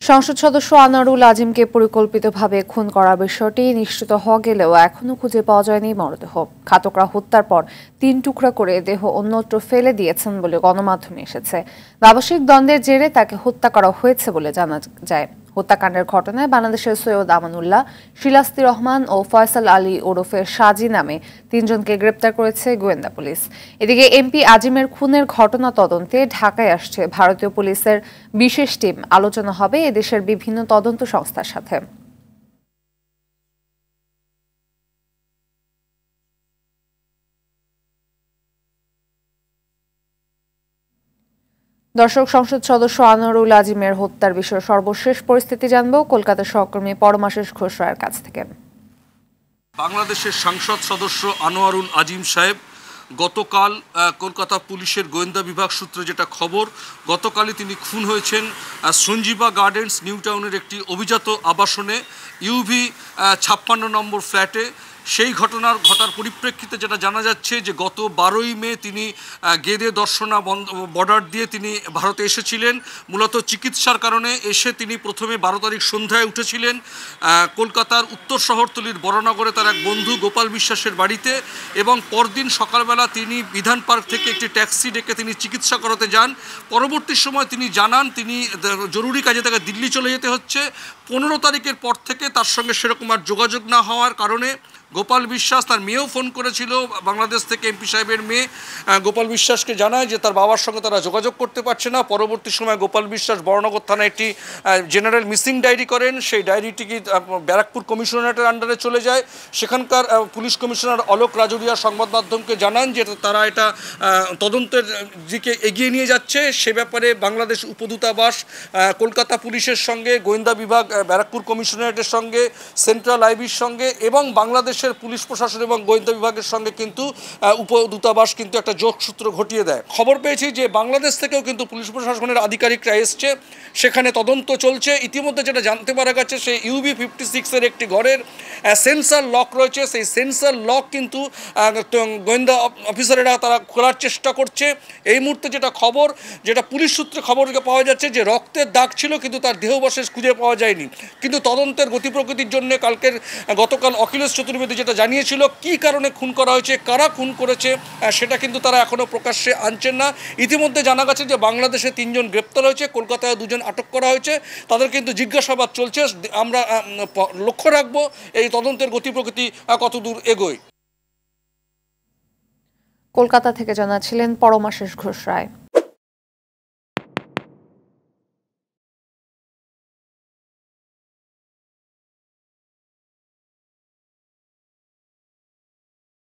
সংসদ সদস্য আনোয়ারুল আজিমকে পরিকল্পিতভাবে খুন করার বিষয়টি নিশ্চিত হওয়া গেলেও এখনো খুঁজে পাওয়া যায়নি মরদেহ। ঘাতকরা হত্যার পর ৩ টুকরা করে দেহ অন্যত্র ফেলে দিয়েছেন বলে গণমাধ্যমে এসেছে। ব্যবসায়িক দ্বন্দ্বের জেরে তাকে হত্যা করা হয়েছে বলে জানা যায়। হত্যাকাণ্ডের ঘটনায় বাংলাদেশের সৈয়দ আমানুল্লাহ, শিলাস্তি রহমান ও ফয়সাল আলী ওরফে সাজি নামে ৩ জনকে গ্রেপ্তার করেছে গোয়েন্দা পুলিশ। এদিকে এমপি আজিমের খুনের ঘটনা তদন্তে ঢাকায় আসছে ভারতীয় পুলিশের বিশেষ টিম। আলোচনা হবে এদেশের বিভিন্ন তদন্ত সংস্থার সাথে। দর্শক, সংসদ সদস্য আনোয়ারুল আজিমের হত্যার বিষয়ে সর্বশেষ পরিস্থিতি জানবো কলকাতার সহকর্মী পরমাশিস ঘোষ রায়ের কাছ থেকে। বাংলাদেশের সংসদ সদস্য আনোয়ারুল আজিম সাহেব গতকাল কলকাতা পুলিশের গোয়েন্দা বিভাগ সূত্রে যেটা খবর, গতকালই তিনি খুন হয়েছেন সঞ্জীবা গার্ডেন্স নিউ টাউনের একটি অভিজাত আবাসনে ইউভি 56 নম্বর ফ্ল্যাটে। সেই ঘটার পরিপ্রেক্ষিতে যেটা জানা যাচ্ছে যে গত 12ই মে তিনি গেদে দর্শনা বর্ডার দিয়ে তিনি ভারতে এসেছিলেন। মূলত চিকিৎসার কারণে এসে তিনি প্রথমে 12 তারিখ সন্ধ্যায় উঠেছিলেন কলকাতার উত্তর শহরতলির বড়নগরে তার এক বন্ধু গোপাল বিশ্বাসের বাড়িতে, এবং পরদিন সকালবেলা তিনি বিধান পার্ক থেকে একটি ট্যাক্সি ডেকে তিনি চিকিৎসা করাতে যান। পরবর্তী সময় তিনি জানান তিনি জরুরি কাজে তাকে দিল্লি চলে যেতে হচ্ছে। 15 তারিখের পর থেকে তার সঙ্গে সেরকম আর যোগাযোগ না হওয়ার কারণে গোপাল বিশ্বাস, তার মেয়েও ফোন করেছিল, বাংলাদেশ থেকে এমপি সাহেবের মেয়ে গোপাল বিশ্বাসকে জানায় যে তার বাবার সঙ্গে তারা যোগাযোগ করতে পারছে না। পরবর্তী সময় গোপাল বিশ্বাস বড়নগর থানায় একটি জেনারেল মিসিং ডায়েরি করেন। সেই ডায়েরিটি ব্যারাকপুর কমিশনারেটের আন্ডারে চলে যায়। সেখানকার পুলিশ কমিশনার অলোক রাজুরিয়া সংবাদ মাধ্যমকে জানান যে তারা এটা তদন্তের দিকে এগিয়ে নিয়ে যাচ্ছে। সে ব্যাপারে বাংলাদেশ উপদূতাবাস কলকাতা পুলিশের সঙ্গে, গোয়েন্দা বিভাগ ব্যারাকপুর কমিশনারেটের সঙ্গে, সেন্ট্রাল আইবির সঙ্গে এবং বাংলাদেশ পুলিশ প্রশাসন এবং গোয়েন্দা বিভাগের সঙ্গে কিন্তু উপদূতাবাস কিন্তু একটা যোগসূত্র ঘটিয়ে দেয়। খবর পেয়েছি যে বাংলাদেশ থেকেও কিন্তু পুলিশ প্রশাসনের আধিকারিকরা এসছে, সেখানে তদন্ত চলছে। ইতিমধ্যে যেটা জানতে পারা গেছে, সেই ইউবি 56-এর একটি ঘরের সেন্সার লক রয়েছে। সেই সেন্সার লক কিন্তু গোয়েন্দা অফিসারেরা তারা খোলার চেষ্টা করছে। এই মুহূর্তে যেটা খবর, যেটা পুলিশ সূত্রে খবর পাওয়া যাচ্ছে যে রক্তের দাগ ছিল কিন্তু তার দেহাবশেষ খুঁজে পাওয়া যায়নি। কিন্তু তদন্তের গতি প্রকৃতির জন্য গতকাল অখিলেশ চতুর্বেদী যেটা জানিয়েছিল কী কারণে খুন করা হয়েছে, কারা খুন করেছে, সেটা কিন্তু তারা এখনও প্রকাশ্যে আনছেন না। ইতিমধ্যে জানা গেছে যে বাংলাদেশে 3 জন গ্রেপ্তার হয়েছে, কলকাতায় 2 জন আটক করা হয়েছে। তাদের কিন্তু জিজ্ঞাসাবাদ চলছে। আমরা লক্ষ্য রাখবো এই তদন্তের গতি প্রকৃতি কতদূর এগোয়। কলকাতা থেকে জানাচ্ছিলেন পরমাশিস ঘোষ রায়।